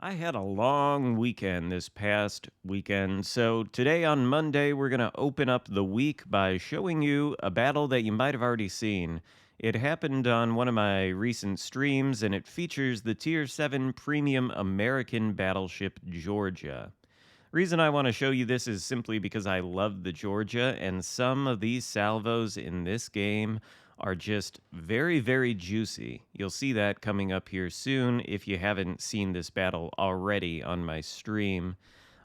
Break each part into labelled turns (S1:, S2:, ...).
S1: I had a long weekend this past weekend, so today on Monday, we're going to open up the week by showing you a battle that you might have already seen. It happened on one of my recent streams, and it features the Tier 7 Premium American Battleship Georgia. Reason I want to show you this is simply because I love the Georgia, and some of these salvos in this game are just very, very juicy. You'll see that coming up here soon if you haven't seen this battle already on my stream.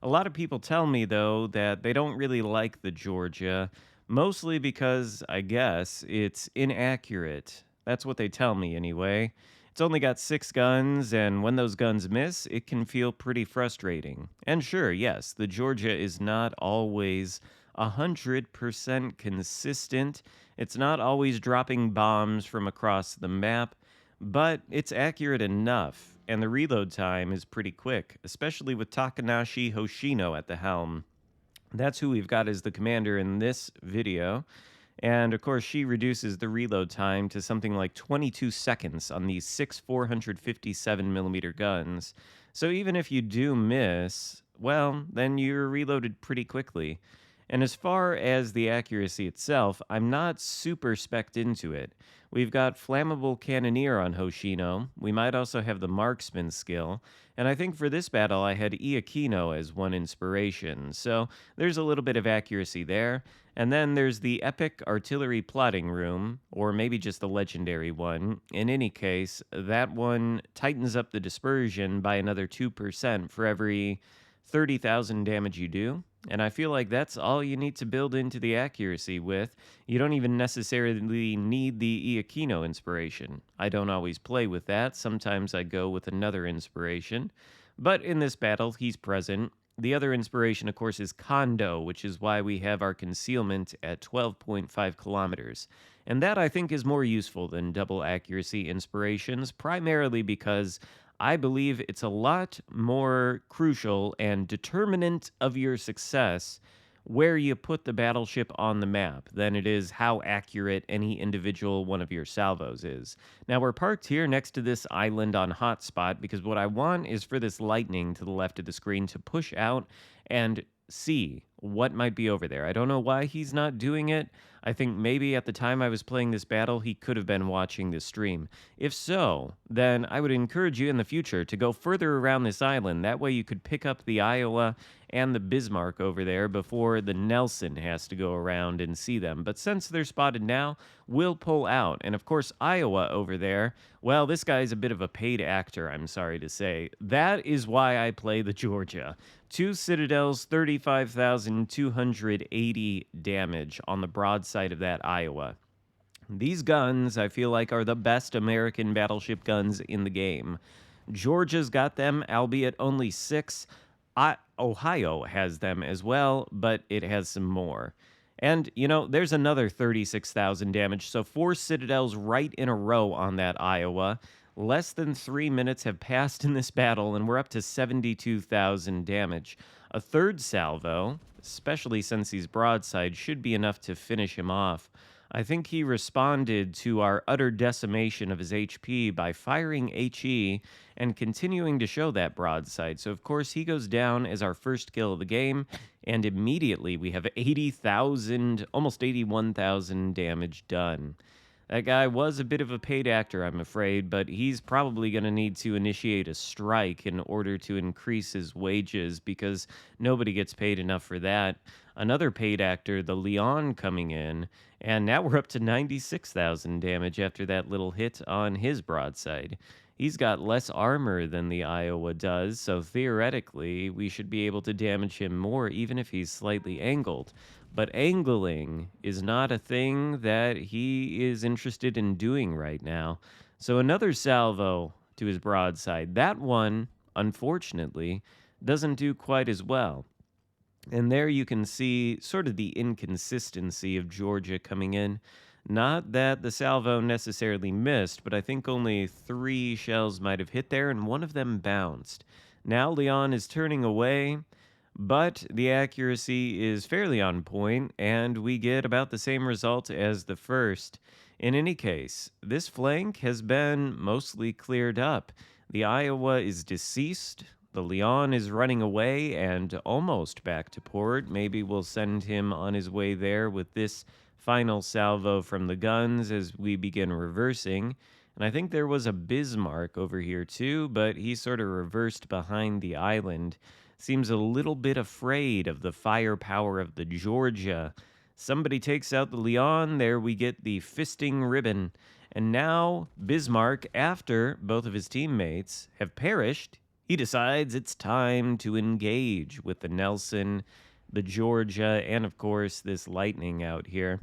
S1: A lot of people tell me, though, that they don't really like the Georgia, mostly because, I guess, it's inaccurate. That's what they tell me, anyway. It's only got 6 guns, and when those guns miss, it can feel pretty frustrating. And sure, yes, the Georgia is not always 100% consistent. It's not always dropping bombs from across the map, but it's accurate enough, and the reload time is pretty quick, especially with Takanashi Hoshino at the helm. That's who we've got as the commander in this video. And of course, she reduces the reload time to something like 22 seconds on these 457 millimeter guns. So even if you do miss, well, then you're reloaded pretty quickly. And as far as the accuracy itself, I'm not super spec'd into it. We've got Flammable Cannoneer on Hoshino. We might also have the Marksman skill. And I think for this battle, I had Iakino as one inspiration. So there's a little bit of accuracy there. And then there's the Epic Artillery Plotting Room, or maybe just the Legendary one. In any case, that one tightens up the dispersion by another 2% for every 30,000 damage you do. And I feel like that's all you need to build into the accuracy with. You don't even necessarily need the Iakino inspiration. I don't always play with that. Sometimes I go with another inspiration. But in this battle, he's present. The other inspiration, of course, is Kondo, which is why we have our concealment at 12.5 kilometers. And that, I think, is more useful than double accuracy inspirations, primarily because I believe it's a lot more crucial and determinant of your success where you put the battleship on the map than it is how accurate any individual one of your salvos is. Now, we're parked here next to this island on hotspot because what I want is for this lightning to the left of the screen to push out and see what might be over there. I don't know why he's not doing it. I think maybe at the time I was playing this battle, he could have been watching this stream. If so, then I would encourage you in the future to go further around this island. That way you could pick up the Iowa and the Bismarck over there before the Nelson has to go around and see them. But since they're spotted now, we'll pull out. And of course, Iowa over there, well, this guy's a bit of a paid actor, I'm sorry to say. That is why I play the Georgia. 2 Citadels, 35,280 damage on the broadside of that Iowa. These guns, I feel like, are the best American battleship guns in the game. Georgia's got them, albeit only 6. Ohio has them as well, but it has some more. And, you know, there's another 36,000 damage, so 4 Citadels right in a row on that Iowa. Less than 3 minutes have passed in this battle, and we're up to 72,000 damage. A third salvo, especially since he's broadside, should be enough to finish him off. I think he responded to our utter decimation of his HP by firing HE and continuing to show that broadside. So, of course, he goes down as our first kill of the game, and immediately we have 80,000, almost 81,000 damage done. That guy was a bit of a paid actor, I'm afraid, but he's probably going to need to initiate a strike in order to increase his wages because nobody gets paid enough for that. Another paid actor, the Leon, coming in, and now we're up to 96,000 damage after that little hit on his broadside. He's got less armor than the Iowa does, so theoretically, we should be able to damage him more even if he's slightly angled. But angling is not a thing that he is interested in doing right now. So another salvo to his broadside. That one, unfortunately, doesn't do quite as well. And there you can see sort of the inconsistency of Georgia coming in. Not that the salvo necessarily missed, but I think only 3 shells might have hit there, and one of them bounced. Now Leon is turning away, but the accuracy is fairly on point, and we get about the same result as the first. In any case, this flank has been mostly cleared up. The Iowa is deceased. The Leon is running away and almost back to port. Maybe we'll send him on his way there with this final salvo from the guns as we begin reversing. And I think there was a Bismarck over here too, but he sort of reversed behind the island. Seems a little bit afraid of the firepower of the Georgia. Somebody takes out the Leon. There we get the fisting ribbon. And now Bismarck, after both of his teammates have perished, he decides it's time to engage with the Nelson, the Georgia, and of course this Lightning out here.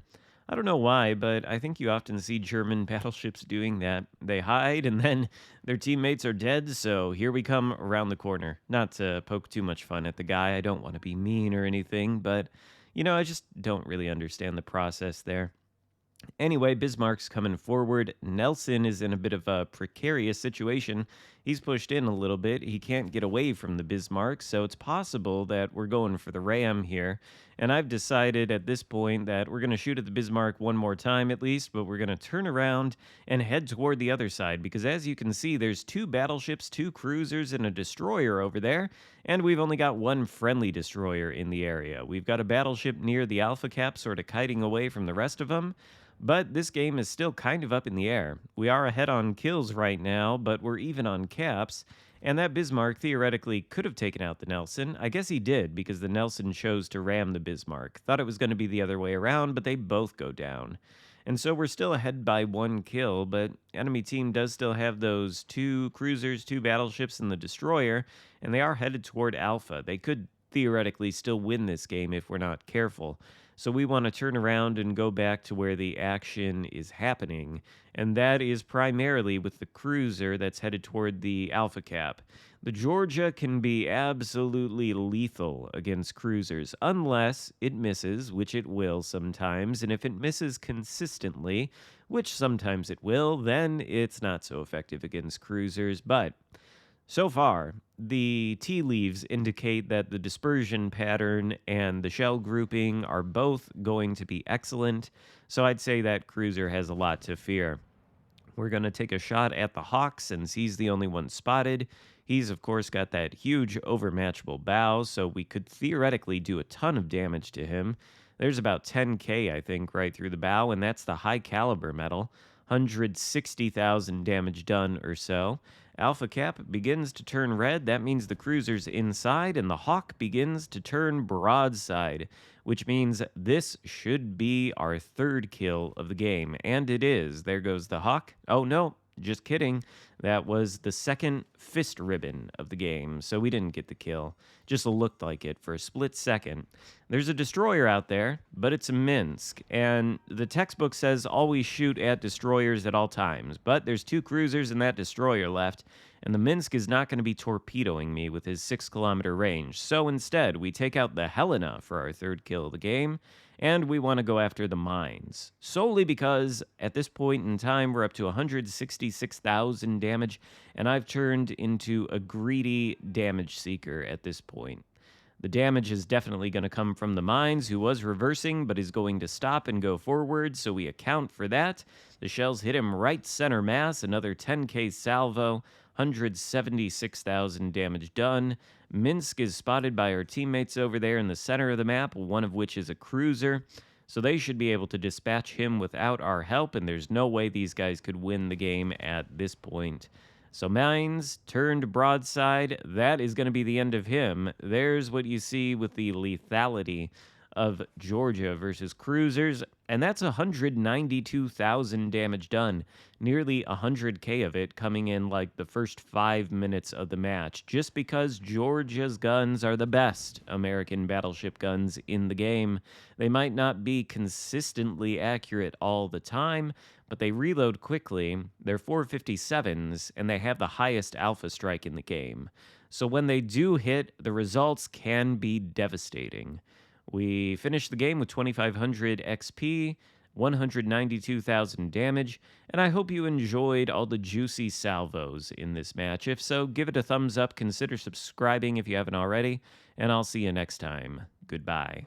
S1: I don't know why, but I think you often see German battleships doing that. They hide and then their teammates are dead, so here we come around the corner. Not to poke too much fun at the guy, I don't want to be mean or anything, but I just don't really understand the process there. Anyway, Bismarck's coming forward. Nelson is in a bit of a precarious situation. He's pushed in a little bit. He can't get away from the Bismarck, so it's possible that we're going for the ram here. And I've decided at this point that we're going to shoot at the Bismarck one more time at least, but we're going to turn around and head toward the other side because as you can see, there's two battleships, two cruisers, and a destroyer over there, and we've only got one friendly destroyer in the area. We've got a battleship near the Alpha Cap sort of kiting away from the rest of them. But this game is still kind of up in the air. We are ahead on kills right now, but we're even on caps. And that Bismarck theoretically could have taken out the Nelson. I guess he did, because the Nelson chose to ram the Bismarck. Thought it was going to be the other way around, but they both go down. And so we're still ahead by one kill, but enemy team does still have those two cruisers, two battleships, and the destroyer, and they are headed toward Alpha. They could theoretically still win this game if we're not careful. So we want to turn around and go back to where the action is happening, and that is primarily with the cruiser that's headed toward the Alpha Cap. The Georgia can be absolutely lethal against cruisers, unless it misses, which it will sometimes, and if it misses consistently, which sometimes it will, then it's not so effective against cruisers, but so far, the tea leaves indicate that the dispersion pattern and the shell grouping are both going to be excellent, so I'd say that cruiser has a lot to fear. We're going to take a shot at the Hawk since he's the only one spotted. He's, of course, got that huge overmatchable bow, so we could theoretically do a ton of damage to him. There's about 10k, I think, right through the bow, and that's the high caliber metal. 160,000 damage done or so. Alpha Cap begins to turn red. That means the cruiser's inside, and the Hawk begins to turn broadside, which means this should be our third kill of the game. And it is. There goes the Hawk. Oh, no. Just kidding. That was the second fist ribbon of the game, so we didn't get the kill. Just looked like it for a split second. There's a destroyer out there, but it's a Minsk, and the textbook says always shoot at destroyers at all times, but there's two cruisers and that destroyer left, and the Minsk is not going to be torpedoing me with his 6-kilometer range, so instead we take out the Helena for our third kill of the game, and we want to go after the mines, solely because at this point in time we're up to 166,000 damage, and I've turned into a greedy damage seeker at this point. The damage is definitely going to come from the mines, who was reversing but is going to stop and go forward, so we account for that. The shells hit him right center mass, another 10k salvo, 176,000 damage done. Minsk is spotted by our teammates over there in the center of the map, one of which is a cruiser, so they should be able to dispatch him without our help, and there's no way these guys could win the game at this point. So mines turned broadside. That is going to be the end of him. There's what you see with the lethality of Georgia versus cruisers, and that's 192,000 damage done. Nearly 100k of it coming in like the first 5 minutes of the match, just because Georgia's guns are the best American battleship guns in the game. They might not be consistently accurate all the time, but they reload quickly. They're 457s, and they have the highest alpha strike in the game. So when they do hit, the results can be devastating. We finished the game with 2,500 XP, 192,000 damage, and I hope you enjoyed all the juicy salvos in this match. If so, give it a thumbs up, consider subscribing if you haven't already, and I'll see you next time. Goodbye.